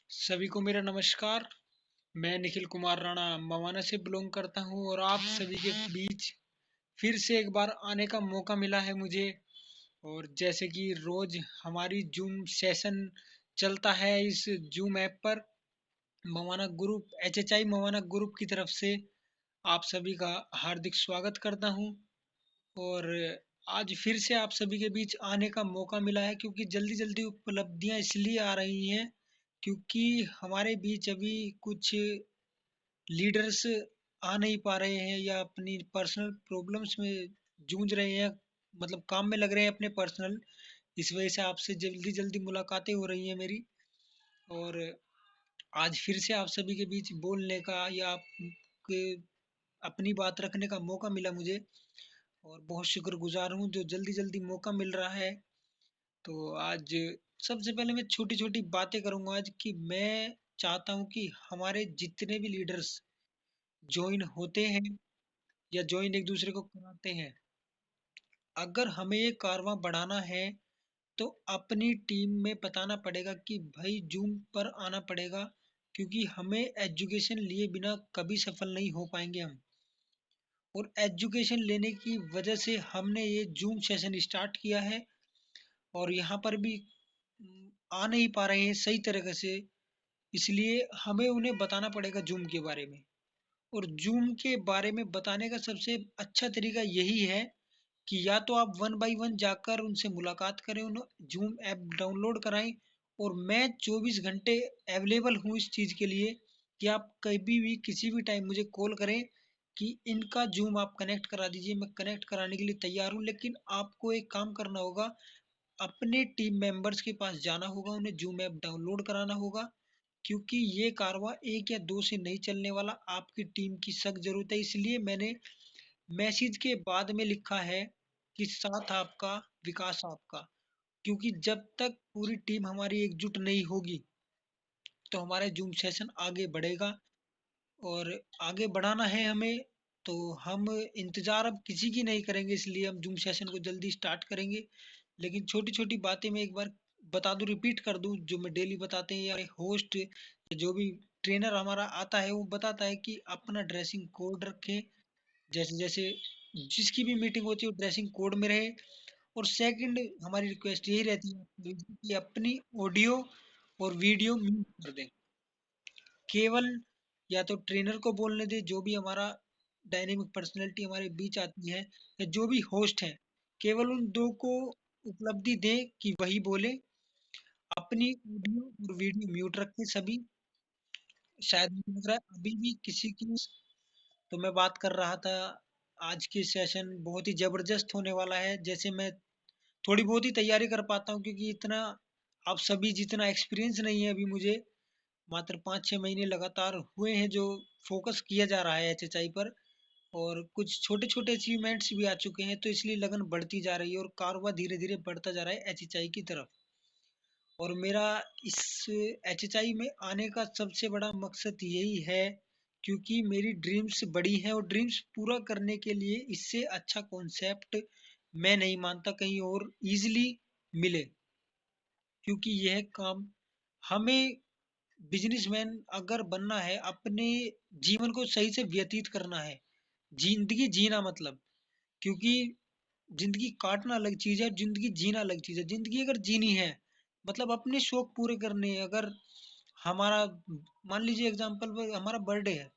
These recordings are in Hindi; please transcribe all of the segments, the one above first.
सभी को मेरा नमस्कार। मैं निखिल कुमार राणा मवाना से बिलोंग करता हूँ और आप सभी के बीच फिर से एक बार आने का मौका मिला है मुझे। और जैसे कि रोज हमारी जूम सेशन चलता है इस जूम ऐप पर, मवाना ग्रुप एचएचआई मवाना ग्रुप की तरफ से आप सभी का हार्दिक स्वागत करता हूँ। और आज फिर से आप सभी के बीच आने का मौका मिला है क्योंकि जल्दी जल्दी उपलब्धियां इसलिए आ रही हैं क्योंकि हमारे बीच अभी कुछ लीडर्स आ नहीं पा रहे हैं या अपनी पर्सनल प्रॉब्लम्स में जूझ रहे हैं, मतलब काम में लग रहे हैं अपने पर्सनल। इस वजह से आपसे जल्दी जल्दी मुलाकातें हो रही हैं मेरी। और आज फिर से आप सभी के बीच बोलने का या अपनी बात रखने का मौका मिला मुझे, और बहुत शुक्रगुजार हूँ जो जल्दी जल्दी मौका मिल रहा है। तो आज सबसे पहले मैं छोटी छोटी बातें करूंगा आज कि मैं चाहता हूँ कि हमारे जितने भी लीडर्स ज्वाइन होते हैं या ज्वाइन एक दूसरे को कराते हैं, अगर हमें ये कारवां बढ़ाना है तो अपनी टीम में बताना पड़ेगा कि भाई जूम पर आना पड़ेगा, क्योंकि हमें एजुकेशन लिए बिना कभी सफल नहीं हो पाएंगे हम। और एजुकेशन लेने की वजह से हमने ये जूम सेशन स्टार्ट किया है और यहाँ पर भी आ नहीं पा रहे हैं सही तरीके से। इसलिए हमें उन्हें बताना पड़ेगा जूम के बारे में। और जूम के बारे में बताने का सबसे अच्छा तरीका यही है कि या तो आप वन बाय वन जाकर उनसे मुलाकात करें, उन्हें जूम ऐप डाउनलोड कराएं। और मैं 24 घंटे अवेलेबल हूँ इस चीज़ के लिए कि आप कभी भी किसी भी टाइम मुझे कॉल करें कि इनका जूम आप कनेक्ट करा दीजिए। मैं कनेक्ट कराने के लिए तैयार हूँ, लेकिन आपको एक काम करना होगा, अपने टीम मेंबर्स के पास जाना होगा, उन्हें जूम ऐप डाउनलोड कराना होगा, क्योंकि ये कारवा एक या दो से नहीं चलने वाला, आपकी टीम की सख्त जरूरत है। इसलिए मैंने मैसेज के बाद में लिखा है कि साथ आपका, विकास आपका। क्योंकि जब तक पूरी टीम हमारी एकजुट नहीं होगी तो हमारा जूम सेशन आगे बढ़ेगा। और आगे बढ़ाना है हमें, तो हम इंतज़ार अब किसी की नहीं करेंगे, इसलिए हम जूम सेशन को जल्दी स्टार्ट करेंगे। लेकिन छोटी छोटी बातें मैं एक बार बता दूं, रिपीट कर दूं, जो मैं डेली बताते हैं या होस्ट जो भी ट्रेनर हमारा आता है वो बताता है कि अपना ड्रेसिंग कोड रखें। जैसे जैसे जिसकी भी मीटिंग होती है वो ड्रेसिंग कोड में रहे। और सेकंड हमारी रिक्वेस्ट यही रहती है कि अपनी ऑडियो और वीडियो म्यूट कर दें। केवल या तो ट्रेनर को बोलने दें, जो भी हमारा डायनेमिक पर्सनैलिटी हमारे बीच आती है या जो भी होस्ट है, केवल उन दो को उपलब्धि दें कि वही बोले। अपनी ऑडियो और वीडियो म्यूट रखें सभी। शायद मुझे लग रहा है अभी भी किसी की। तो मैं बात कर रहा था, आज की सेशन बहुत ही ज़बरदस्त होने वाला है। जैसे मैं थोड़ी बहुत ही तैयारी कर पाता हूँ, क्योंकि इतना आप सभी जितना एक्सपीरियंस नहीं है अभी मुझे। मात्र 5-6 महीने लगातार हुए हैं जो फोकस किया जा रहा है एचएचआई पर। और कुछ छोटे छोटे अचीवमेंट्स भी आ चुके हैं, तो इसलिए लगन बढ़ती जा रही है और कारवा धीरे धीरे बढ़ता जा रहा है एचएचआई की तरफ। और मेरा इस एचएचआई में आने का सबसे बड़ा मकसद यही है, क्योंकि मेरी ड्रीम्स बड़ी हैं और ड्रीम्स पूरा करने के लिए इससे अच्छा कॉन्सेप्ट मैं नहीं मानता कहीं और इजीली मिले। क्योंकि यह काम हमें, बिजनेसमैन अगर बनना है, अपने जीवन को सही से व्यतीत करना है, जिंदगी जीना मतलब। क्योंकि जिंदगी काटना अलग चीज है, जिंदगी जीना अलग चीज है। जिंदगी अगर जीनी है मतलब अपने शौक पूरे करने हैं। अगर हमारा, मान लीजिए एग्जांपल, हमारा बर्थडे है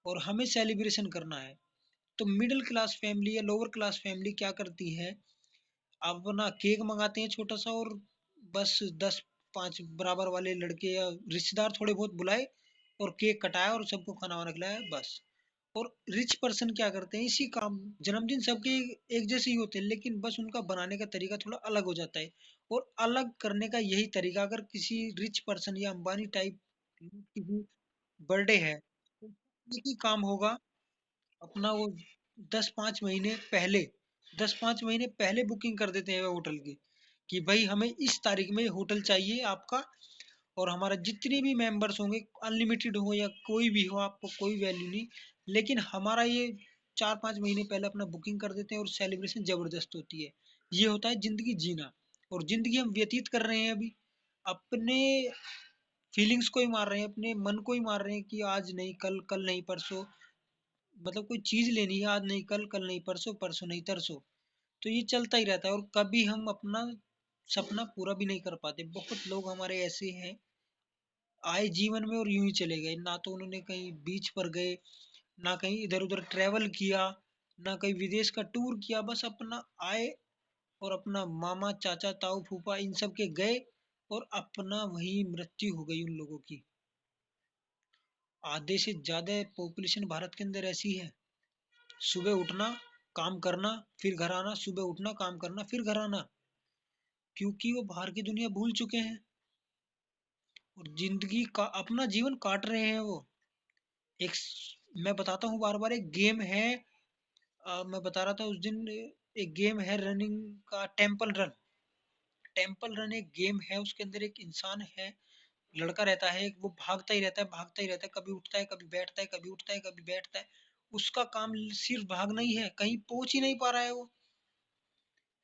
और हमें सेलिब्रेशन करना है, तो मिडिल क्लास फैमिली या लोअर क्लास फैमिली क्या करती है, अपना केक मंगाते हैं छोटा सा, और बस 10-5 बराबर वाले लड़के या रिश्तेदार थोड़े बहुत बुलाए और केक कटाया और सबको खाना वाना खिलाया बस। और रिच पर्सन क्या करते हैं, इसी काम, जन्मदिन सबके एक जैसे ही होते हैं, लेकिन बस उनका बनाने का तरीका थोड़ा अलग हो जाता है। और अलग करने का यही तरीका, अगर किसी रिच पर्सन या अंबानी टाइप की बर्थडे है, तो एक ही काम होगा, अपना वो 10-5 महीने पहले 10-5 महीने पहले बुकिंग कर देते हैं होटल की, कि भाई हमें इस तारीख में होटल चाहिए आपका। और हमारा जितने भी मेंबर्स होंगे, अनलिमिटेड हो या कोई भी हो, आपको कोई वैल्यू नहीं, लेकिन हमारा ये 4-5 महीने पहले अपना बुकिंग कर देते हैं और सेलिब्रेशन जबरदस्त होती है। ये होता है जिंदगी जीना। और जिंदगी हम व्यतीत कर रहे हैं अभी अपने फीलिंग्स को ही मार रहे हैं, अपने मन को ही मार रहे हैं कि आज नहीं कल, कल नहीं परसों। मतलब कोई चीज लेनी है, आज नहीं कल, कल नहीं परसों, परसों नहीं तरसों। तो ये चलता ही रहता है और कभी हम अपना सपना पूरा भी नहीं कर पाते। बहुत लोग हमारे ऐसे हैं, आए जीवन में और यूं ही चले गए, ना तो उन्होंने कहीं बीच पर गए, ना कहीं इधर उधर ट्रेवल किया, ना कहीं विदेश का टूर किया। बस अपना आए और अपना मामा चाचा ताऊ फूफा इन सब के गए और अपना वही मृत्यु हो गई उन लोगों की। आधे से ज्यादा पॉपुलेशन भारत के अंदर ऐसी है। सुबह उठना, काम करना, फिर घर आना, सुबह उठना, काम करना, फिर घर आना। क्योंकि वो बाहर की दुनिया भूल चुके हैं और जिंदगी का अपना जीवन काट रहे हैं वो। एक मैं बताता हूँ बार बार, एक गेम है। मैं बता रहा था उस दिन, एक गेम है रनिंग का, टेम्पल रन। टेम्पल रन एक गेम है, उसके अंदर एक इंसान है, लड़का रहता है, वो भागता ही रहता है, भागता ही रहता है, कभी उठता है, कभी बैठता है, कभी उठता है, कभी बैठता है। उसका काम सिर्फ भागना ही है, कहीं पहुंच ही नहीं पा रहा है वो।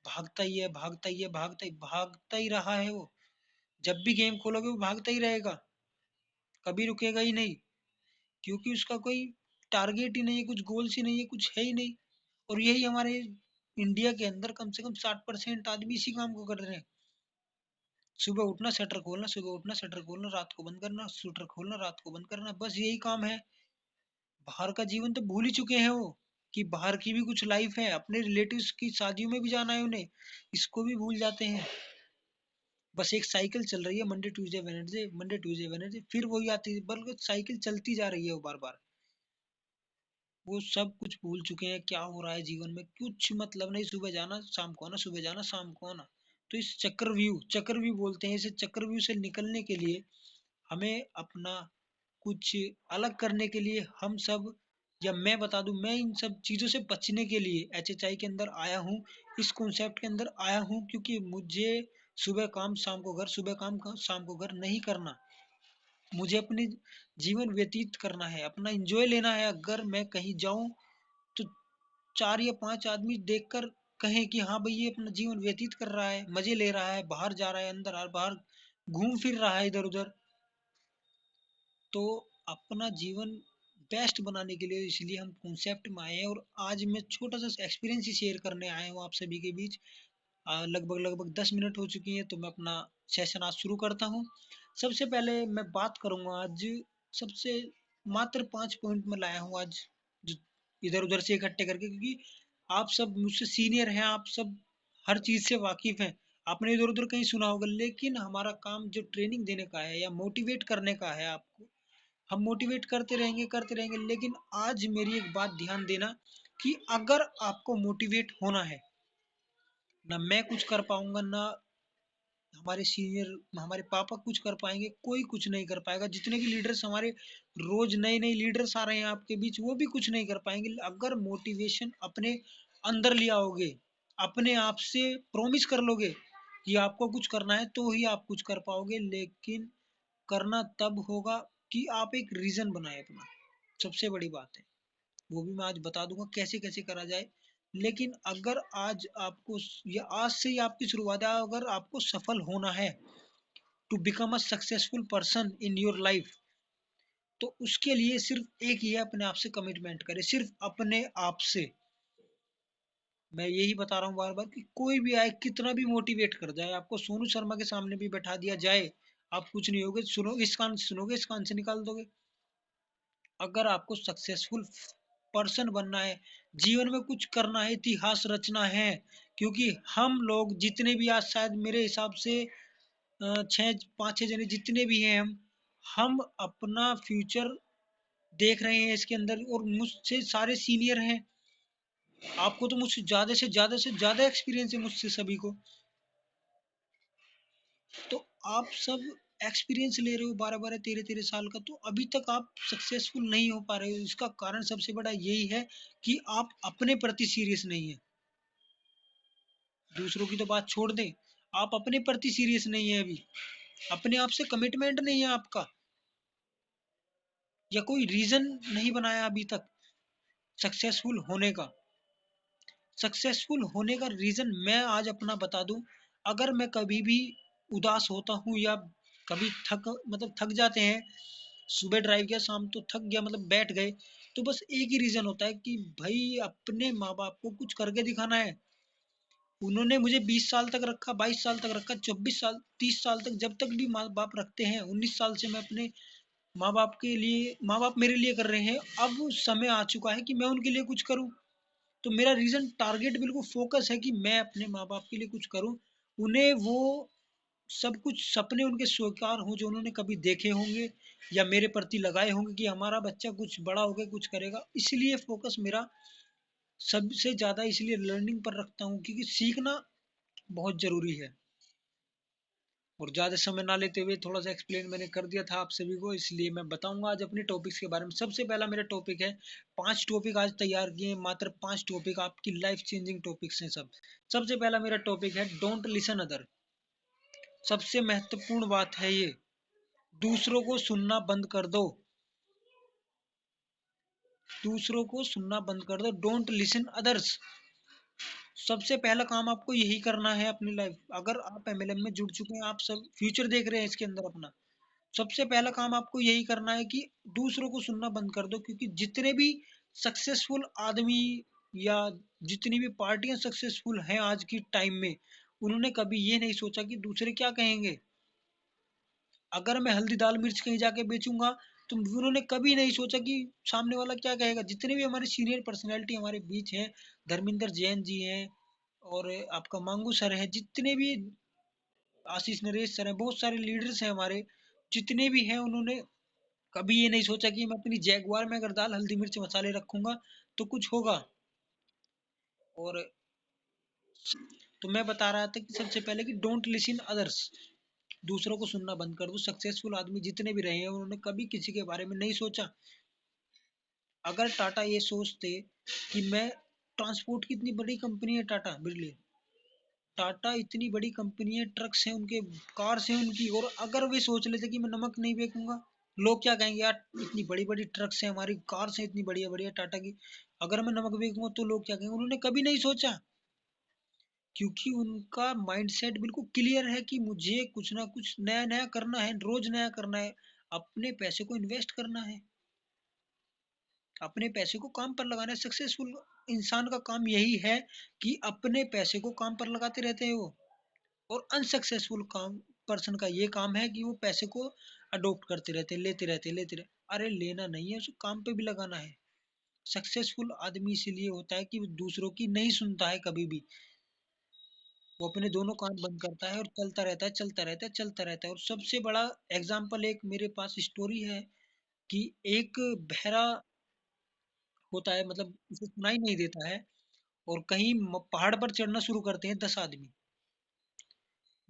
भागता ही है, भागता ही है, भागता ही रहा है वो। जब भी गेम खोलोगे वो भागता ही रहेगा, कभी रुकेगा ही नहीं। क्योंकि उसका कोई टारगेट ही नहीं है, कुछ गोल्स ही नहीं है, कुछ है ही नहीं। और यही हमारे इंडिया के अंदर कम से कम 60% आदमी इसी काम को कर रहे हैं। सुबह उठना, शटर खोलना, सुबह उठना, शटर खोलना, रात को बंद करना, शटर खोलना, रात को बंद करना, बस यही काम है। बाहर का जीवन तो भूल ही चुके हैं वो, कि बाहर की भी कुछ लाइफ है, अपने रिलेटिव्स की शादियों में भी जाना है उन्हें, इसको भी भूल जाते हैं। बस एक साइकिल चल रही है, Monday Tuesday Wednesday, Monday Tuesday Wednesday, फिर वही आती है, बल्कि साइकिल चलती जा रही है वो बार बार। वो सब कुछ भूल चुके हैं क्या हो रहा है जीवन में, कुछ मतलब नहीं, सुबह जाना शाम को आना, सुबह जाना शाम को आना। तो इस चक्रव्यूह बोलते हैं इसे, चक्रव्यूह से निकलने के लिए हमें अपना कुछ अलग करने के लिए हम सब, या मैं बता दूं, मैं इन सब चीजों से बचने के लिए एचएचआई के अंदर आया हूँ, इस कॉन्सेप्ट के अंदर आया हूँ, क्योंकि मुझे सुबह काम शाम को घर, सुबह काम शाम को घर नहीं करना। मुझे अपने जीवन व्यतीत करना है, अपना एंजॉय लेना है। अगर मैं कहीं जाऊं तो 4 या 5 आदमी देखकर कहें कि हाँ भाई, ये अपना जीवन व्यतीत कर रहा है, मजे ले रहा है, बाहर जा रहा है, अंदर आ बाहर घूम फिर रहा है इधर उधर। तो अपना जीवन बेस्ट बनाने के लिए इसलिए हम कॉन्सेप्ट में आए हैं, और आज मैं छोटा सा एक्सपीरियंस ही शेयर करने आया हूँ आप सभी के बीच। लगभग लगभग 10 मिनट हो चुकी हैं, तो मैं अपना सेशन आज शुरू करता हूँ। सबसे पहले मैं बात करूंगा आज, सबसे मात्र 5 पॉइंट में लाया हूँ आज, जो इधर उधर से इकट्ठे करके, क्योंकि आप सब मुझसे सीनियर हैं, आप सब हर चीज से वाकिफ हैं। आपने इधर उधर कहीं सुना होगा, लेकिन हमारा काम जो ट्रेनिंग देने का है या मोटिवेट करने का है आपको, हम मोटिवेट करते रहेंगे। लेकिन आज मेरी एक बात ध्यान देना, कि अगर आपको मोटिवेट होना है, ना मैं कुछ कर पाऊंगा, ना हमारे सीनियर, हमारे पापा कुछ कर पाएंगे, कोई कुछ नहीं कर पाएगा। जितने भी लीडर्स हमारे, रोज नए नए लीडर्स आ रहे हैं आपके बीच, वो भी कुछ नहीं कर पाएंगे। अगर मोटिवेशन अपने अंदर ले आओगे, अपने आप से प्रॉमिस कर लोगे कि आपको कुछ करना है, तो ही आप कुछ कर पाओगे। लेकिन करना तब होगा कि आप एक रीजन बनाए अपना, सबसे बड़ी बात है। वो भी मैं आज बता दूंगा कैसे कैसे करा जाए। लेकिन अगर आज आपको, या आज से ही आपकी शुरुआत है, अगर आपको सफल होना है, to become a successful person in your life, तो उसके लिए सिर्फ एक ही है, अपने आप से कमिटमेंट करें, सिर्फ अपने आप से। मैं यही बता रहा हूँ बार बार, कि कोई भी आए, कितना भी मोटिवेट कर जाए, आपको सोनू शर्मा के सामने भी बैठा दिया जाए, आप कुछ नहीं होगे। सुनो, इस कान से सुनोगे, इस कान से निकाल दोगे। अगर आपको सक्सेसफुल पर्सन बनना है, जीवन में कुछ करना है, इतिहास रचना है, क्योंकि हम लोग जितने भी आज, शायद मेरे हिसाब से 5 6 जने जितने भी हैं, हम अपना फ्यूचर देख रहे हैं इसके अंदर, और मुझसे सारे सीनियर हैं। आपको तो मुझसे ज्यादा एक्सपीरियंस है, मुझसे सभी को। तो आप सब एक्सपीरियंस ले रहे हो 12 12 13 13 साल का, तो अभी तक आप सक्सेसफुल नहीं हो पा रहे हो। इसका कारण सबसे बड़ा यही है कि आप अपने प्रति सीरियस नहीं है। दूसरों की तो बात छोड़ दें, आप अपने प्रति सीरियस नहीं है अभी, अपने आप से कमिटमेंट नहीं है आपका, या कोई रीजन नहीं बनाया अभी तक सक्सेसफुल होने का। सक्सेसफुल होने का रीजन मैं आज अपना बता दूं। अगर मैं कभी भी उदास होता हूं, या कभी थक जाते हैं, सुबह ड्राइव किया, शाम तो थक गया, मतलब बैठ गए, तो बस एक ही रीजन होता है कि भाई अपने माँ बाप को कुछ करके दिखाना है। उन्होंने मुझे 20 साल तक रखा, 22 साल तक रखा, 24 साल, 30 साल तक, जब तक भी माँ बाप रखते हैं। 19 साल से मैं अपने माँ बाप मेरे लिए कर रहे हैं। अब समय आ चुका है कि मैं उनके लिए कुछ करूं। तो मेरा रीजन, टारगेट बिल्कुल फोकस है कि मैं अपने माँ बाप के लिए कुछ करूं। उन्हें वो सब कुछ सपने उनके स्वीकार हों जो उन्होंने कभी देखे होंगे या मेरे प्रति लगाए होंगे कि हमारा बच्चा कुछ बड़ा होकर कुछ करेगा। इसलिए फोकस मेरा सबसे ज़्यादा इसलिए लर्निंग पर रखता हूँ, क्योंकि सीखना बहुत ज़रूरी है। और ज़्यादा समय ना लेते हुए थोड़ा सा एक्सप्लेन मैंने कर दिया था आप सभी को, इसलिए मैं बताऊंगा आज अपने टॉपिक्स के बारे में। सबसे पहला मेरा टॉपिक है, 5 टॉपिक आज तैयार किए, मात्र 5 टॉपिक, आपकी लाइफ चेंजिंग टॉपिक्स हैं सब। सबसे पहला मेरा टॉपिक है, डोंट लिसन अदर। सबसे महत्वपूर्ण बात है ये, दूसरों को सुनना बंद कर दो। दूसरों को सुनना बंद कर दो, डोंट लिसन अदर्स। सबसे पहला काम आपको यही करना है अपनी लाइफ। अगर आप एमएलएम में जुड़ चुके हैं, आप सब फ्यूचर देख रहे हैं इसके अंदर अपना, सबसे पहला काम आपको यही करना है कि दूसरों को सुनना बंद कर दो। क्योंकि जितने भी सक्सेसफुल आदमी या जितनी भी पार्टियां सक्सेसफुल हैं आज की टाइम में, उन्होंने कभी ये नहीं सोचा कि दूसरे क्या कहेंगे। अगर मैं हल्दी दाल मिर्च कहीं जाके बेचूंगा, तो उन्होंने कभी नहीं सोचा कि सामने वाला क्या कहेगा। जितने भी हमारे सीनियर पर्सनैलिटी हमारे बीच हैं, धर्मेंद्र जैन जी हैं, और आपका मांगू सर है, जितने भी आशीष नरेश सर हैं, बहुत सारे लीडर्स हैं हमारे, जितने भी हैं, उन्होंने कभी ये नहीं सोचा कि मैं अपनी जैगवार में अगर दाल हल्दी मिर्च मसाले रखूंगा तो कुछ होगा। और तो मैं बता रहा था कि सबसे पहले कि डोंट लिसन अदर्स, दूसरों को सुनना बंद कर दो। सक्सेसफुल आदमी जितने भी रहे हैं, उन्होंने कभी किसी के बारे में नहीं सोचा। अगर टाटा ये सोचते कि मैं, ट्रांसपोर्ट की इतनी बड़ी कंपनी है टाटा बिरला, टाटा इतनी बड़ी कंपनी है, ट्रक्स हैं उनके, कार्स हैं उनकी, और अगर वे सोच लेते कि मैं नमक नहीं बेचूंगा, लोग क्या कहेंगे, यार इतनी बड़ी बड़ी ट्रक्स हैं हमारी, कार्स हैं इतनी बढ़िया बढ़िया टाटा की, अगर मैं नमक बेचूंगा तो लोग क्या कहेंगे। उन्होंने कभी नहीं सोचा, क्योंकि उनका माइंडसेट बिल्कुल क्लियर है कि मुझे कुछ ना कुछ नया नया करना है, रोज नया करना है, अपने पैसे को इन्वेस्ट करना है, अपने पैसे को काम पर लगाना है। सक्सेसफुल इंसान का काम यही है कि अपने पैसे को काम पर लगाते रहते हैं वो। और अनसक्सेसफुल काम पर्सन का ये काम है कि वो पैसे को अडॉप्ट करते रहते, लेते रहते। अरे लेना नहीं है, उसे काम पे भी लगाना है। सक्सेसफुल आदमी इसीलिए होता है कि वो दूसरों की नहीं सुनता है कभी भी, वो अपने दोनों कान बंद करता है और चलता रहता है, चलता रहता है, चलता रहता है। और सबसे बड़ा एग्जाम्पल एक मेरे पास स्टोरी है कि एक बहरा होता है, मतलब उसे सुनाई नहीं देता है, और कहीं पहाड़ पर चढ़ना शुरू करते हैं 10 आदमी,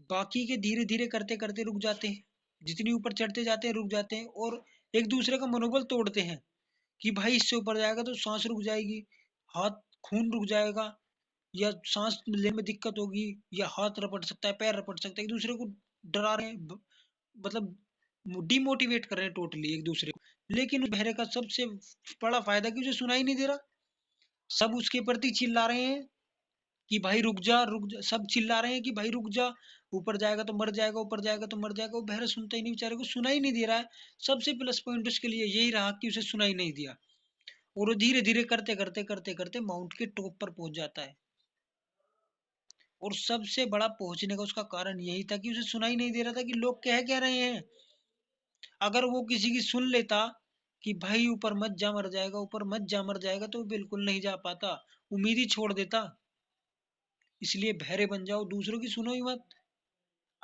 बाकी के धीरे धीरे करते करते रुक जाते हैं, जितनी ऊपर चढ़ते जाते हैं रुक जाते हैं, और एक दूसरे का मनोबल तोड़ते हैं कि भाई इससे ऊपर जाएगा तो सांस रुक जाएगी, हाथ, खून रुक जाएगा, या सांस लेने में दिक्कत होगी, या हाथ रपट सकता है, पैर रपट सकता है। एक दूसरे को डरा रहे हैं, मतलब डिमोटिवेट कर रहे हैं टोटली एक दूसरे को। लेकिन उस बहरे का सबसे बड़ा फायदा कि उसे सुनाई नहीं दे रहा, सब उसके प्रति चिल्ला रहे हैं कि भाई रुक जा, रुक जा, सब चिल्ला रहे हैं कि भाई रुक जा, ऊपर जाएगा तो मर जाएगा, ऊपर जाएगा तो मर जाएगा। वो बहरा सुनता ही नहीं, बेचारे को सुनाई नहीं दे रहा है। सबसे प्लस पॉइंट उसके लिए यही रहा कि उसे सुनाई नहीं दिया, और वो धीरे धीरे करते करते करते करते माउंट के टॉप पर पहुंच जाता है। और सबसे बड़ा पहुंचने का उसका कारण यही था कि उसे सुनाई नहीं दे रहा था कि लोग कह क्या रहे हैं। अगर वो किसी की सुन लेता कि भाई ऊपर मत जा मर जाएगा, ऊपर मत जा मर जाएगा, तो वो बिल्कुल नहीं जा पाता, उम्मीद ही छोड़ देता। इसलिए बहरे बन जाओ, दूसरों की सुनो ही मत।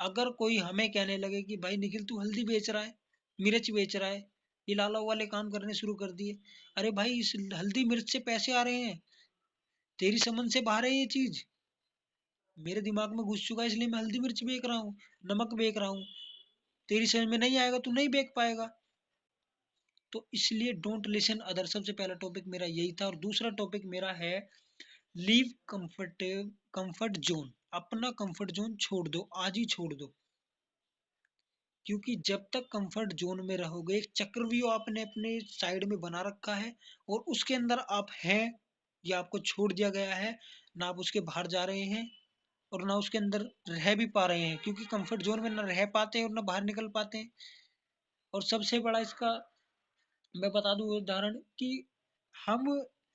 अगर कोई हमें कहने लगे कि भाई निखिल तू हल्दी बेच रहा है, मिर्च बेच रहा है, ये लाला वाले काम करने शुरू कर दिए, अरे भाई इस हल्दी मिर्च से पैसे आ रहे हैं, तेरी समझ से बाहर है ये चीज, मेरे दिमाग में घुस चुका है, इसलिए मैं हल्दी मिर्च बेच रहा हूँ, नमक बेच रहा हूँ। तेरी समझ में नहीं आएगा, तू नहीं बेच पाएगा। तो इसलिए डोंट लिसन अदर, सबसे पहला टॉपिक मेरा यही था। और दूसरा टॉपिक मेरा है, लीव कंफर्ट जोन। अपना कंफर्ट जोन छोड़ दो, आज ही छोड़ दो। क्योंकि जब तक कंफर्ट जोन में रहोगे, एक चक्रव्यूह आपने अपने साइड में बना रखा है, और उसके अंदर आप हैं, या आपको छोड़ दिया गया है, ना आप उसके बाहर जा रहे हैं, और ना उसके अंदर रह भी पा रहे हैं, क्योंकि कंफर्ट जोन में ना रह पाते हैं और ना बाहर निकल पाते हैं। और सबसे बड़ा इसका मैं बता दूं उदाहरण कि हम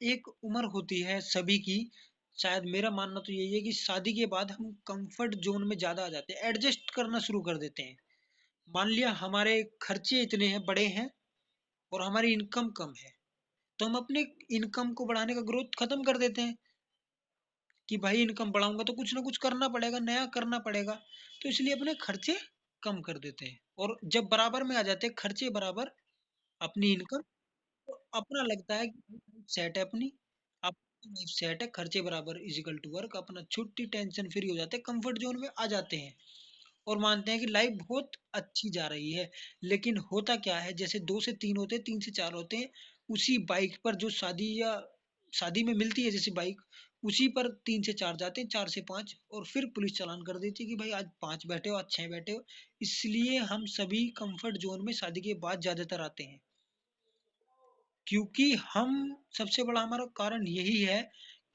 एक उम्र होती है सभी की, शायद मेरा मानना तो यही है कि शादी के बाद हम कंफर्ट जोन में ज्यादा आ जाते हैं, एडजस्ट करना शुरू कर देते हैं। मान लिया हमारे खर्चे इतने हैं, बड़े हैं, और हमारी इनकम कम है, तो हम अपने इनकम को बढ़ाने का ग्रोथ खत्म कर देते हैं कि भाई इनकम बढ़ाऊंगा तो कुछ ना कुछ करना पड़ेगा, नया करना पड़ेगा, तो इसलिए अपने खर्चे कम कर देते हैं। और जब बराबर में आ जाते हैं खर्चे बराबर अपनी इनकम, तो अपना लगता है कि लाइफ सेट है अपनी, अब लाइफ सेट है, खर्चे बराबर इजिकल टू वर्क, अपना छुट्टी टेंशन फ्री हो जाते हैं, कंफर्ट जोन में आ जाते हैं और मानते हैं कि लाइफ बहुत अच्छी जा रही है। लेकिन होता क्या है, जैसे 2 से 3 होते हैं, 3 से 4 होते हैं, उसी बाइक पर जो शादी में मिलती है जैसे बाइक, उसी पर 3 से 4 जाते हैं, 4 से 5, और फिर पुलिस चालान कर देती है कि भाई आज 5 बैठे हो, आज 6 बैठे हो। इसलिए हम सभी कंफर्ट जोन में शादी के बाद ज्यादातर आते हैं, क्योंकि हम सबसे बड़ा हमारा कारण यही है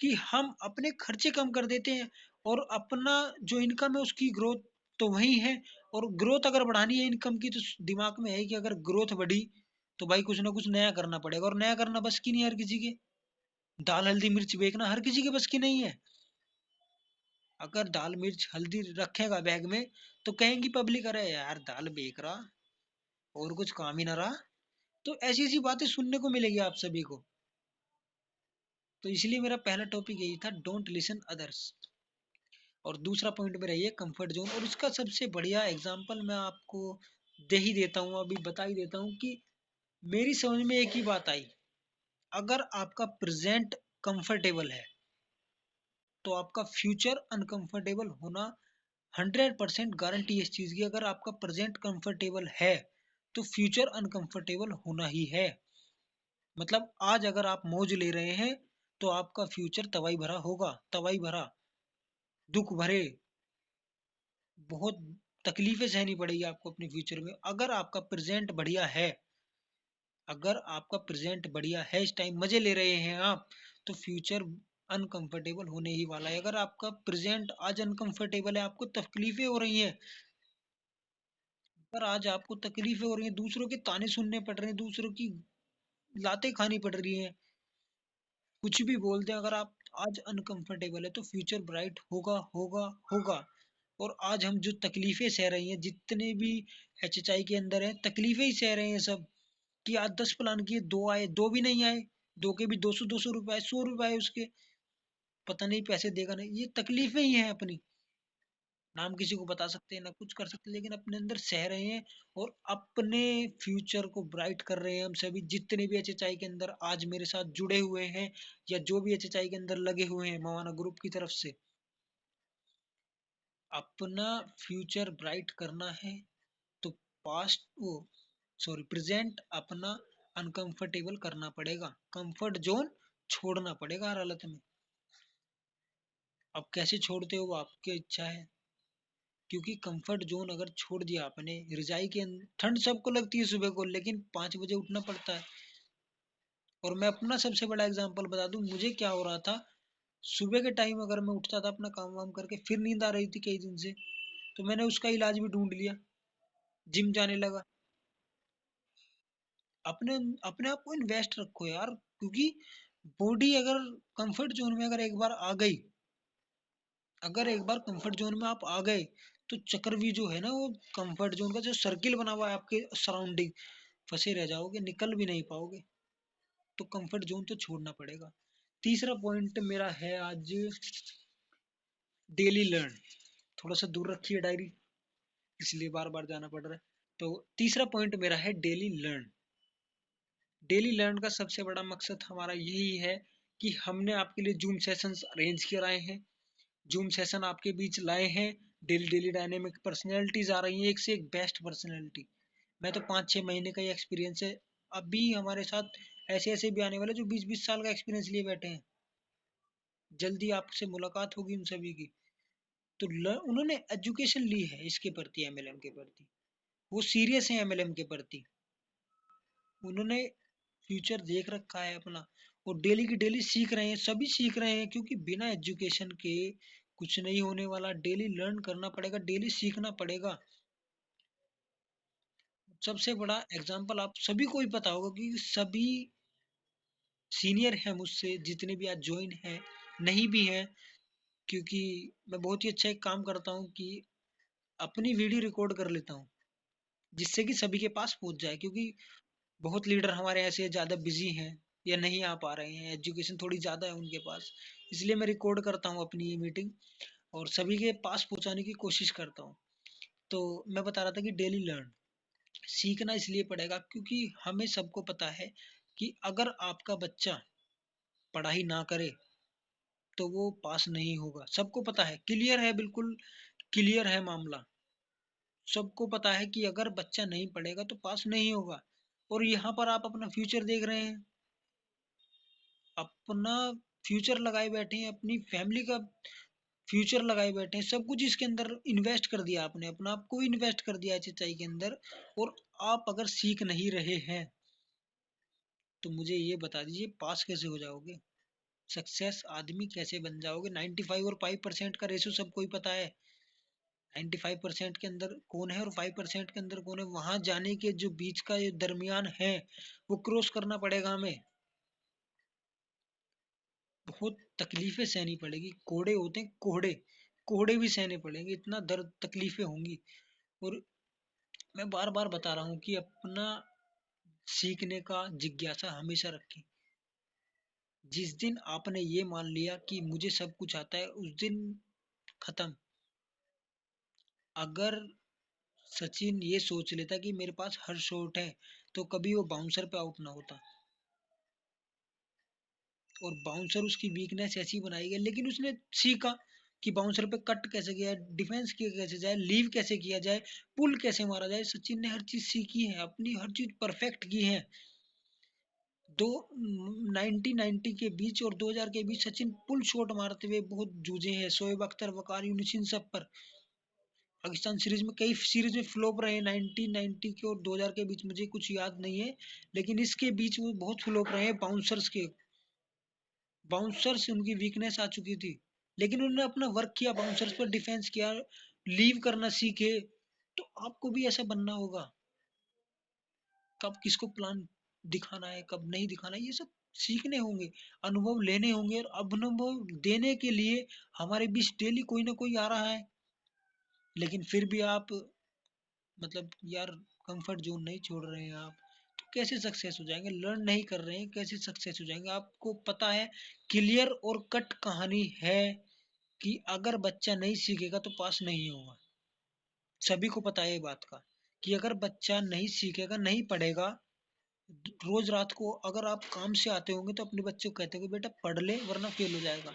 कि हम अपने खर्चे कम कर देते हैं, और अपना जो इनकम है उसकी ग्रोथ तो वही है। और ग्रोथ अगर बढ़ानी है इनकम की, तो दिमाग में है कि अगर ग्रोथ बढ़ी तो भाई कुछ ना कुछ नया करना पड़ेगा, और नया करना बस की नहीं है हर किसी के। दाल हल्दी मिर्च बेचना हर किसी के बस की नहीं है। अगर दाल मिर्च हल्दी रखेगा बैग में, तो कहेंगी पब्लिक, अरे यार दाल बेच रहा, और कुछ काम ही ना रहा। तो ऐसी ऐसी बातें सुनने को मिलेगी आप सभी को। तो इसलिए मेरा पहला टॉपिक यही था, डोंट लिसन अदर्स। और दूसरा पॉइंट मेरा ये कंफर्ट जोन, और इसका सबसे बढ़िया एग्जांपल मैं आपको दे ही देता हूँ, अभी बता ही देता हूँ कि मेरी समझ में एक ही बात आई। अगर आपका प्रेजेंट कंफर्टेबल है, तो आपका फ्यूचर अनकंफर्टेबल होना 100% गारंटी है इस चीज की। अगर आपका प्रेजेंट कंफर्टेबल है, तो फ्यूचर अनकंफर्टेबल होना ही है। मतलब आज अगर आप मौज ले रहे हैं, तो आपका फ्यूचर तबाही भरा होगा, तबाही भरा, दुख भरे, बहुत तकलीफें सहनी पड़ेगी आपको अपने फ्यूचर में। अगर आपका प्रेजेंट बढ़िया है, अगर आपका प्रेजेंट बढ़िया है, इस टाइम मजे ले रहे हैं आप, तो फ्यूचर अनकंफर्टेबल होने ही वाला है। अगर आपका प्रेजेंट आज अनकंफर्टेबल है, आपको तकलीफें हो रही हैं, अगर आज आपको तकलीफें हो रही हैं, दूसरों के ताने सुनने पड़ रहे हैं, दूसरों की लातें खानी पड़ रही हैं, कुछ भी बोलते हैं, अगर आप आज अनकंफर्टेबल है, तो फ्यूचर ब्राइट होगा होगा होगा। और आज हम जो तकलीफें सह रही हैं, जितने भी HHI के अंदर हैं, तकलीफें ही सह रहे हैं सब, कि आज 10 प्लान किए, 2 आए, 2 भी नहीं आए, 2 के भी 200 रुपए आए, 100 रुपए आए उसके, पता नहीं पैसे देगा नहीं, ये तकलीफें ही हैं अपनी। ना हम किसी को बता सकते हैं, ना कुछ कर सकते, लेकिन अपने अंदर सह रहे हैं, और अपने फ्यूचर को ब्राइट कर रहे हैं। हम सभी जितने भी HHI के अंदर आज मेरे साथ जुड़े हुए हैं, या जो भी HHI के अंदर लगे हुए हैं मवाना ग्रुप की तरफ से, अपना फ्यूचर ब्राइट करना है, तो पास्ट वो सॉरी प्रेजेंट अपना अनकंफर्टेबल करना पड़ेगा, कंफर्ट जोन छोड़ना पड़ेगा हर हालत में। अब कैसे छोड़ते हो वो आपकी इच्छा है, क्योंकि कंफर्ट जोन अगर छोड़ दिया आपने, रिजाई के ठंड सबको लगती है सुबह को, लेकिन 5 बजे उठना पड़ता है। और मैं अपना सबसे बड़ा एग्जांपल बता दूं, मुझे क्या हो रहा था, सुबह के टाइम अगर मैं उठता था अपना काम वाम करके, फिर नींद आ रही थी कई दिन से, तो मैंने उसका इलाज भी ढूंढ लिया, जिम जाने लगा। अपने अपने आप को इन्वेस्ट रखो यार, क्योंकि बॉडी अगर कंफर्ट जोन में अगर एक बार आ गई, अगर एक बार कंफर्ट जोन में आप आ गए, तो चक्रवी जो है ना, वो कंफर्ट जोन का जो सर्किल बना हुआ है आपके सराउंडिंग, फंसे रह जाओगे, निकल भी नहीं पाओगे। तो कंफर्ट जोन तो छोड़ना पड़ेगा। तीसरा पॉइंट मेरा है आज, डेली लर्न। थोड़ा सा दूर रखिए डायरी, इसलिए बार बार जाना पड़ रहा है। तो तीसरा पॉइंट मेरा है डेली लर्न। डेली लर्न का सबसे बड़ा मकसद हमारा यही है कि हमने आपके लिए जूम सेशंस अरेंज कराए हैं, जूम सेशन आपके बीच लाए हैं। डेली डेली डायनेमिक पर्सनैलिटीज आ रही हैं, एक से एक बेस्ट पर्सनैलिटी। मैं तो 5-6 महीने का ही एक्सपीरियंस है, अभी हमारे साथ ऐसे ऐसे भी आने वाले जो 20-20 साल का एक्सपीरियंस लिए बैठे हैं। जल्दी आपसे मुलाकात होगी उन सभी की। तो उन्होंने एजुकेशन ली है इसके प्रति, MLM के प्रति, वो सीरियस है MLM के प्रति, उन्होंने फ्यूचर देख रखा है अपना, और डेली की डेली सीख रहे हैं, सभी सीख रहे हैं, क्योंकि बिना एजुकेशन के कुछ नहीं होने वाला, डेली लर्न करना पड़ेगा, डेली सीखना पड़ेगा। सबसे बड़ा एग्जाम्पल आप सभी को ही पता होगा कि सभी सीनियर हैं मुझसे, जितने भी आज ज्वाइन हैं, नहीं भी हैं, क्योंकि मैं बहुत ही अच्छा एक काम करता हूँ कि अपनी वीडियो रिकॉर्ड कर लेता हूँ, जिससे कि सभी के पास पहुंच जाए, क्योंकि बहुत लीडर हमारे ऐसे ज़्यादा बिजी हैं या नहीं आ पा रहे हैं, एजुकेशन थोड़ी ज़्यादा है उनके पास, इसलिए मैं रिकॉर्ड करता हूँ अपनी ये मीटिंग और सभी के पास पहुंचाने की कोशिश करता हूँ। तो मैं बता रहा था कि डेली लर्न, सीखना इसलिए पड़ेगा क्योंकि हमें सबको पता है कि अगर आपका बच्चा पढ़ाई ना करे तो वो पास नहीं होगा। सबको पता है, क्लियर है, बिल्कुल क्लियर है मामला। सबको पता है कि अगर बच्चा नहीं पढ़ेगा तो पास नहीं होगा। और यहाँ पर आप अपना फ्यूचर देख रहे हैं, अपना फ्यूचर लगाए बैठे हैं, अपनी फैमिली का फ्यूचर लगाए बैठे हैं, सब कुछ इसके अंदर इन्वेस्ट कर दिया आपने, अपना आपको इन्वेस्ट कर दिया है सच्चाई के अंदर। और आप अगर सीख नहीं रहे हैं तो मुझे ये बता दीजिए पास कैसे हो जाओगे, सक्सेस आदमी कैसे बन जाओगे। 95 और 5% का रेशो सबको ही पता है। 95% के अंदर कौन है और 5% के अंदर कौन है, वहां जाने के जो बीच का ये दरमियान है वो क्रॉस करना पड़ेगा हमें। बहुत तकलीफें सहनी पड़ेगी, कोड़े होते हैं कोड़े, कोड़े भी सहने पड़ेंगे, इतना दर्द तकलीफें होंगी। और मैं बार बार बता रहा हूँ कि अपना सीखने का जिज्ञासा हमेशा रखें। जिस दिन आपने ये मान लिया कि मुझे सब कुछ आता है, उस दिन खत्म। अगर सचिन ये सोच लेता कि मेरे पास हर शॉट है, तो कभी वो बाउंसर पे आउट ना होता। और बाउंसर उसकी वीकनेस ऐसी बनाई गई, लेकिन उसने सीखा कि बाउंसर पे कट कैसे किया, डिफेंस किया कैसे जाए, लीव कैसे किया जाए, पुल कैसे मारा जाए। सचिन ने हर चीज सीखी है, अपनी हर चीज परफेक्ट की है। दो 1990 के बीच और 2000 के बीच सचिन पुल शॉट मारते हुए बहुत जूझे हैं, शोएब अख्तर, वकार यूनिस, इन सब पर। पाकिस्तान सीरीज में कई सीरीज में फ्लॉप रहे 1990 के और 2000 के बीच, मुझे कुछ याद नहीं है, लेकिन इसके बीच में बहुत फ्लॉप रहे हैं बाउंसर्स के। बाउंसर्स उनकी वीकनेस आ चुकी थी, लेकिन उन्होंने अपना वर्क किया, बाउंसर्स पर डिफेंस किया, लीव करना सीखे। तो आपको भी ऐसा बनना होगा। कब किसको प्लान दिखाना है, कब नहीं दिखाना है, ये सब सीखने होंगे, अनुभव लेने होंगे। और अनुभव देने के लिए हमारे बीच डेली कोई ना कोई आ रहा है, लेकिन फिर भी आप मतलब यार कंफर्ट जोन नहीं छोड़ रहे हैं आप, तो कैसे सक्सेस हो जाएंगे। लर्न नहीं कर रहे हैं, कैसे सक्सेस हो जाएंगे। आपको पता है, क्लियर और कट कहानी है कि अगर बच्चा नहीं सीखेगा तो पास नहीं होगा। सभी को पता है ये बात का, कि अगर बच्चा नहीं सीखेगा, नहीं पढ़ेगा, रोज रात को अगर आप काम से आते होंगे तो अपने बच्चे को कहते हो बेटा पढ़ ले वरना फेल हो जाएगा।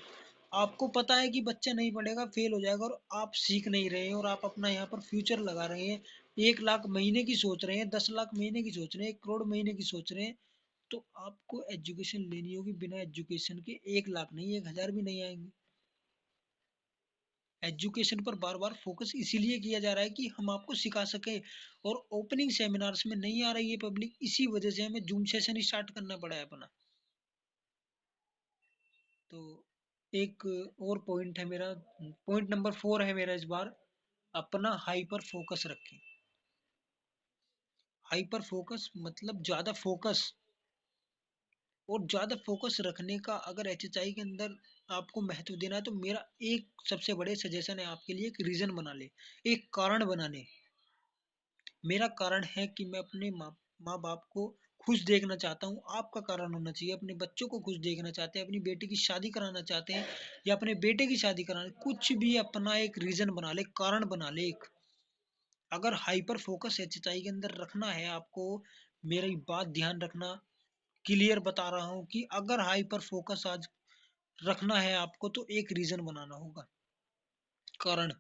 आपको पता है कि बच्चा नहीं पढ़ेगा फेल हो जाएगा, और आप सीख नहीं रहे हैं, और आप अपना यहाँ पर फ्यूचर लगा रहे हैं। 1 लाख महीने की सोच रहे हैं, 10 लाख महीने की सोच रहे हैं, 1 करोड़ महीने की सोच रहे हैं। तो आपको एजुकेशन लेनी होगी, बिना एजुकेशन के 1 लाख नहीं, 1,000 भी नहीं आएंगे। एजुकेशन पर बार बार फोकस इसीलिए किया जा रहा है कि हम आपको सिखा सके। और ओपनिंग सेमिनार्स में नहीं आ रही है पब्लिक, इसी वजह से हमें जूम सेशन स्टार्ट करना पड़ा है अपना। तो एक और पॉइंट है मेरा, पॉइंट नंबर 4 है मेरा इस बार, अपना हाइपर फोकस रखें। हाइपर फोकस मतलब ज्यादा फोकस, और ज्यादा फोकस रखने का अगर एचएचआई के अंदर आपको महत्व देना है तो मेरा एक सबसे बड़े सजेशन है आपके लिए, एक रीजन बना ले, एक कारण बना ले। मेरा कारण है कि मैं अपने माँ माँ बाप को खुश देखना चाहता हूँ। आपका कारण होना चाहिए, अपने बच्चों को खुश देखना चाहते हैं, अपनी बेटी की शादी कराना चाहते हैं या अपने बेटे की शादी कराना, कुछ भी अपना एक रीजन बना ले, कारण बना ले एक। अगर हाइपर फोकस एचएचआई के अंदर रखना है आपको, मेरी बात ध्यान रखना, क्लियर बता रहा हूँ कि अगर हाइपर फोकस आज रखना है आपको तो एक रीजन बनाना होगा, कारण,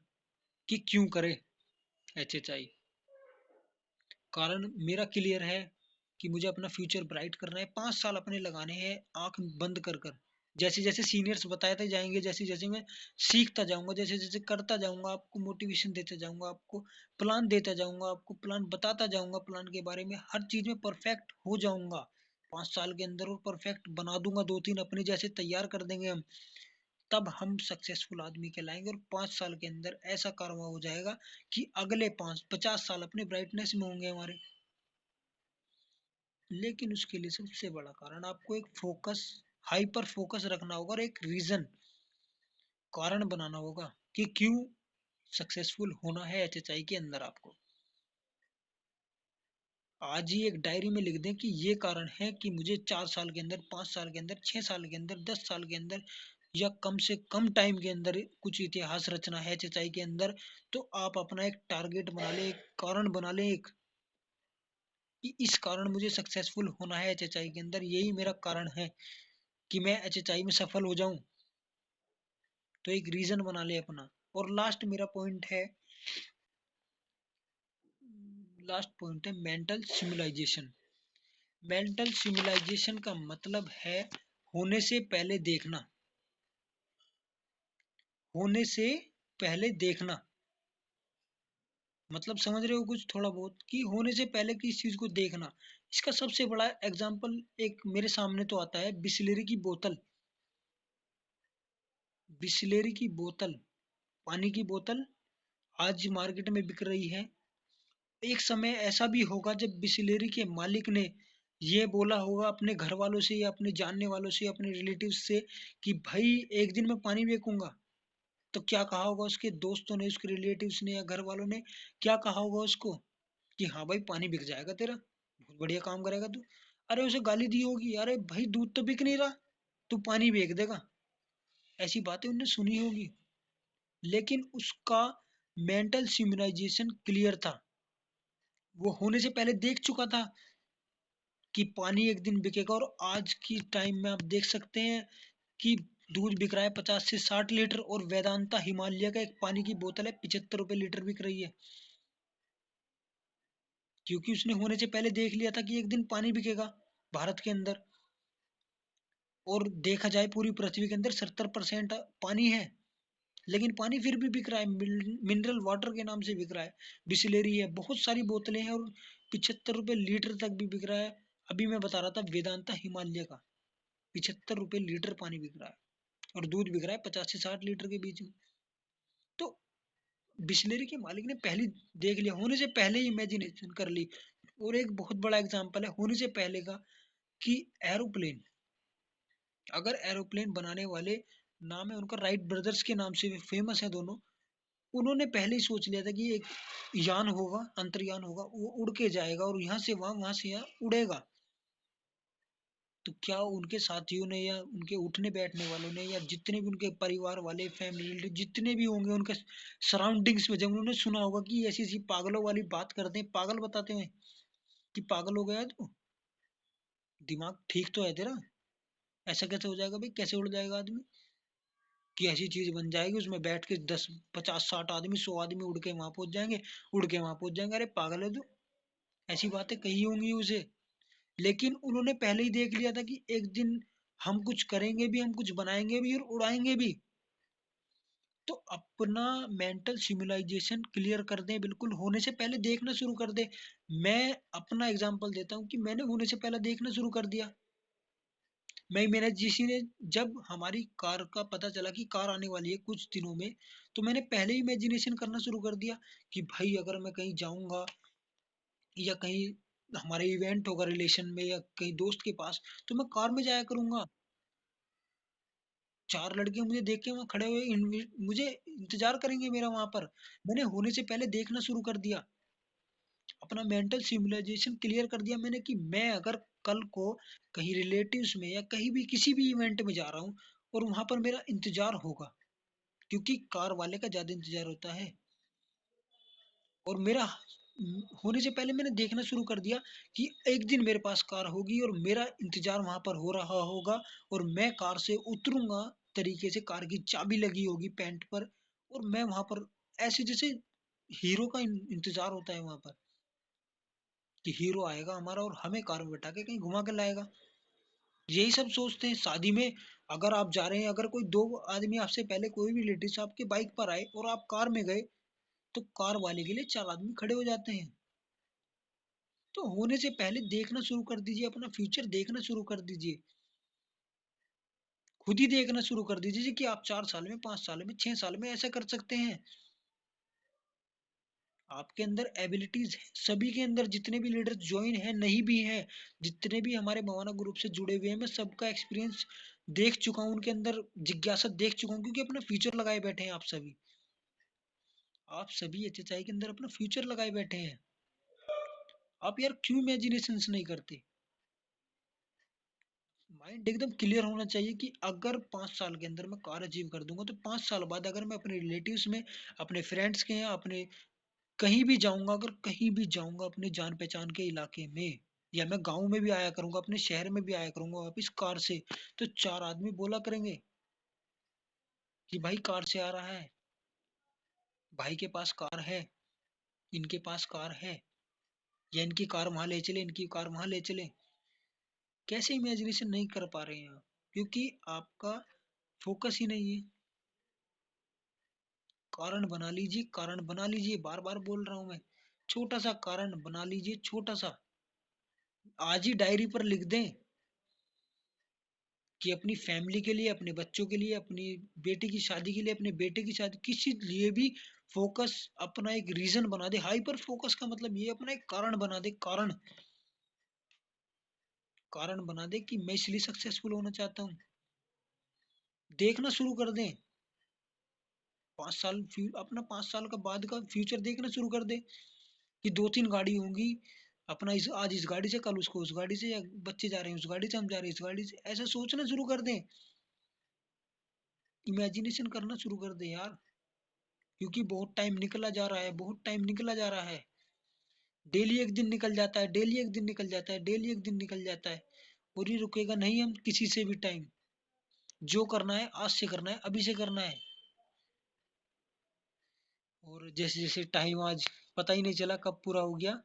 कि क्यों करे एचएचआई। कारण मेरा क्लियर है कि मुझे अपना फ्यूचर ब्राइट करना है, 5 साल अपने लगाने हैं आंख बंद कर कर। जैसे जैसे सीनियर्स बताते जाएंगे, जैसे जैसे मैं सीखता जाऊंगा, जैसे जैसे करता जाऊंगा, आपको मोटिवेशन देता जाऊंगा, आपको प्लान देता जाऊंगा, आपको प्लान बताता जाऊंगा, प्लान के बारे में हर चीज में परफेक्ट हो जाऊंगा 5 साल के अंदर, और परफेक्ट बना दूंगा, 2-3 अपने जैसे तैयार कर देंगे हम। तब हम सक्सेसफुल आदमी कहलाएंगे और 5 साल के अंदर ऐसा कारवा हो जाएगा कि अगले 50 साल अपने ब्राइटनेस में होंगे हमारे। लेकिन उसके लिए सबसे बड़ा कारण आपको एक फोकस, हाइपर फोकस रखना होगा और एक रीजन, कारण बनाना होगा कि क्यों सक्सेसफुल होना है एचएचआई के अंदर आपको। आज ही एक डायरी में लिख दें कि ये कारण है कि मुझे 4 साल के अंदर, 5 साल के अंदर, 6 साल के अंदर, 10 साल के अंदर या कम से कम टाइम के अंदर कुछ इतिहास रचना है एचएचआई के अंदर। तो आप अपना एक टारगेट बना लें, एक कारण बना लें, एक कि इस कारण मुझे सक्सेसफुल होना है एचएचआई के अंदर, यही मेरा कारण है कि मैं एचएचआई में सफल हो जाऊं। तो एक रीजन बना ले अपना। और लास्ट पॉइंट है मेंटल सिमुलाइजेशन। मेंटल सिमुलाइजेशन का मतलब है होने से पहले देखना, होने से पहले देखना। मतलब समझ रहे हो कुछ थोड़ा बहुत कि होने से पहले किस चीज को देखना। इसका सबसे बड़ा एग्जांपल एक मेरे सामने तो आता है, बिस्लेरी की बोतल। बिस्लेरी की बोतल, पानी की बोतल आज मार्केट में बिक रही है। एक समय ऐसा भी होगा जब बिस्लेरी के मालिक ने ये बोला होगा अपने घर वालों से या अपने जानने वालों से या अपने रिलेटिव्स से कि भाई एक दिन मैं पानी बेचूंगा। तो क्या कहा होगा उसके दोस्तों ने, उसके रिलेटिव्स ने या घर वालों ने, क्या कहा होगा उसको कि हाँ भाई पानी बिक जाएगा तेरा, बहुत बढ़िया काम करेगा तू। अरे उसे गाली दी होगी, अरे भाई दूध तो बिक नहीं रहा, तू पानी बेच देगा। ऐसी बातें उनने सुनी होगी। लेकिन उसका मेंटल सिमुलाइजेशन क्लियर था, वो होने से पहले देख चुका था कि पानी एक दिन बिकेगा। और आज की टाइम में आप देख सकते हैं कि दूध बिक रहा है 50 से 60 लीटर, और वेदांता हिमालय का एक पानी की बोतल है 75 रुपए लीटर बिक रही है। क्योंकि उसने होने से पहले देख लिया था कि एक दिन पानी बिकेगा भारत के अंदर। और देखा जाए पूरी पृथ्वी के अंदर 70% पानी है, लेकिन पानी फिर भी बिक रहा है, मिनरल वाटर के नाम से बिक रहा है। बिस्लेरी है, बहुत सारी बोतलें हैं, और 75 रुपए लीटर तक भी बिक रहा है। अभी मैं बता रहा था वेदांता हिमालय का 75 रुपए लीटर पानी बिक रहा है, और दूध बिक रहा है 50 से 60 लीटर के बीच में। तो बिस्लेरी के मालिक ने पहले देख लिया, होने से पहले ही इमेजिनेशन कर ली। और एक बहुत बड़ा एग्जांपल है होने से पहले का कि एरोप्लेन, अगर एरोप्लेन बनाने वाले, नाम है उनका राइट ब्रदर्स के नाम से फेमस है दोनों, उन्होंने पहले ही सोच लिया था कि एक यान होगा, अंतर्यान होगा, वो उड़ के जाएगा और यहाँ से वहां से यहाँ उड़ेगा। तो क्या उनके साथियों ने या उनके उठने बैठने वालों ने या जितने भी उनके परिवार वाले, फैमिली जितने भी होंगे उनके सराउंडिंग्स में, जब उन्होंने सुना होगा कि ऐसी ऐसी पागलों वाली बात करते हैं, पागल बताते हैं कि पागल हो गया है तू, दिमाग ठीक तो है तेरा, ऐसा कैसे हो जाएगा भाई, कैसे उड़ जाएगा आदमी, कि ऐसी चीज बन जाएगी उसमें बैठ के 10 50 60 आदमी 100 आदमी उड़ के वहां पहुंच जाएंगे, उड़ के वहां पहुंच जाएंगे। अरे पागल है तू, ऐसी बातें कही होंगी उसे। लेकिन उन्होंने पहले ही देख लिया था कि एक दिन हम कुछ करेंगे भी, हम कुछ बनाएंगे भी और उड़ाएंगे भी। तो अपना मेंटल सिमुलाइजेशन क्लियर कर दें, बिल्कुल होने से पहले देखना शुरू कर दें। मैं अपना एग्जांपल देता हूँ कि मैंने होने से पहले देखना शुरू कर दिया। मैंने जिसी ने, जब हमारी कार का पता चला कि कार आने वाली है कुछ दिनों में, तो मैंने पहले ही इमेजिनेशन करना शुरू कर दिया कि भाई अगर मैं कहीं जाऊंगा या कहीं हमारे इवेंट होगा रिलेशन में या कहीं दोस्त के पास, तो मैं कार में जाया करूंगा। 4 लड़के मुझे देख के वहां खड़े हुए मुझे इंतजार करेंगे मेरा वहां पर। मैंने होने से पहले देखना शुरू कर दिया, अपना मेंटल सिमुलाइजेशन क्लियर कर दिया मैंने कि मैं अगर कल को कहीं रिलेटिव्स में या कहीं भी किसी भी इवेंट में जा रहा हूँ और वहां पर मेरा इंतजार होगा, क्योंकि कार वाले का ज्यादा इंतजार होता है। और मेरा होने से पहले मैंने देखना शुरू कर दिया कि एक दिन मेरे पास कार होगी और मेरा इंतजार वहां पर हो रहा होगा, और मैं कार से उतरूंगा तरीके से, कार की चाबी लगी होगी पैंट पर, और मैं वहां पर ऐसे जैसे हीरो का इंतजार होता है वहां पर कि हीरो आएगा हमारा और हमें कार में बैठा के कहीं घुमा के लाएगा। यही सब सोचते हैं शादी में। अगर आप जा रहे हैं, अगर कोई दो आदमी आपसे पहले, कोई भी लेडीज आपके बाइक पर आए और आप कार में गए, तो कार वाले के लिए 4 आदमी खड़े हो जाते हैं। तो होने से पहले देखना शुरू कर दीजिए, अपना फ्यूचर देखना शुरू कर दीजिए। खुद ही देखना शुरू कर दीजिए कि आप 4 साल में, 5 साल में, 6 साल में ऐसा कर सकते हैं। आपके अंदर एबिलिटीज है, सभी के अंदर, जितने भी लीडर्स ज्वाइन है, नहीं भी हैं, जितने भी हमारे मवाना ग्रुप से जुड़े हुए हैं, मैं सबका एक्सपीरियंस देख चुका हूँ, उनके अंदर जिज्ञासा देख चुका हूँ, क्योंकि अपना फ्यूचर लगाए बैठे हैं आप सभी एचएचआई के अंदर अपना फ्यूचर लगाए बैठे हैं। आप यार क्यों इमेजिनेशन नहीं करते? माइंड एकदम क्लियर होना चाहिए कि अगर 5 साल के अंदर मैं कार अचीव कर दूंगा, तो 5 साल बाद अगर मैं अपने रिलेटिव्स में, अपने फ्रेंड्स के यहाँ, अपने कहीं भी जाऊंगा, अगर कहीं भी जाऊंगा अपने जान पहचान के इलाके में, या मैं गांव में भी आया करूंगा, अपने शहर में भी आया करूंगा वापिस कार से, तो 4 आदमी बोला करेंगे कि भाई कार से आ रहा है, भाई के पास कार है, इनके पास कार है, या इनकी कार वहां ले चले, इनकी कार वहां ले चले। कैसे इमेजिनेशन नहीं कर पा रहे हैं आप? क्योंकि आपका फोकस ही नहीं है। कारण बना लीजिए, कारण बना लीजिए, बार बार बोल रहा हूं मैं। छोटा सा कारण बना लीजिए, छोटा सा। आज ही डायरी पर लिख दें कि अपनी फैमिली के लिए, अपने बच्चों के लिए, अपनी बेटी की शादी के लिए, अपने बेटे की शादी, किसी लिए भी फोकस, अपना एक रीजन बना दे। हाइपर फोकस का मतलब ये अपना एक कारण बना दे, कारण, कारण बना दे कि मैं इसलिए सक्सेसफुल होना चाहता हूँ। देखना शुरू कर दें। 5 साल अपना 5 साल का बाद का फ्यूचर देखना शुरू कर दे कि 2-3 गाड़ी होंगी, अपना आज इस गाड़ी से, कल उसको उस गाड़ी से, या बच्चे जा रहे हैं उस गाड़ी से, हम जा रहे हैं इस गाड़ी से, ऐसा सोचना शुरू कर दें। इमेजिनेशन करना शुरू कर दें यार। क्योंकि बहुत टाइम निकला जा रहा है, बहुत टाइम निकला जा रहा है। डेली एक दिन निकल जाता है, डेली एक दिन निकल जाता है, डेली एक दिन निकल जाता है, और ये रुकेगा नहीं हम किसी से भी टाइम। जो करना है आज से करना है, अभी से करना है। और जैसे जैसे टाइम आज पता ही नहीं चला कब पूरा हो गया।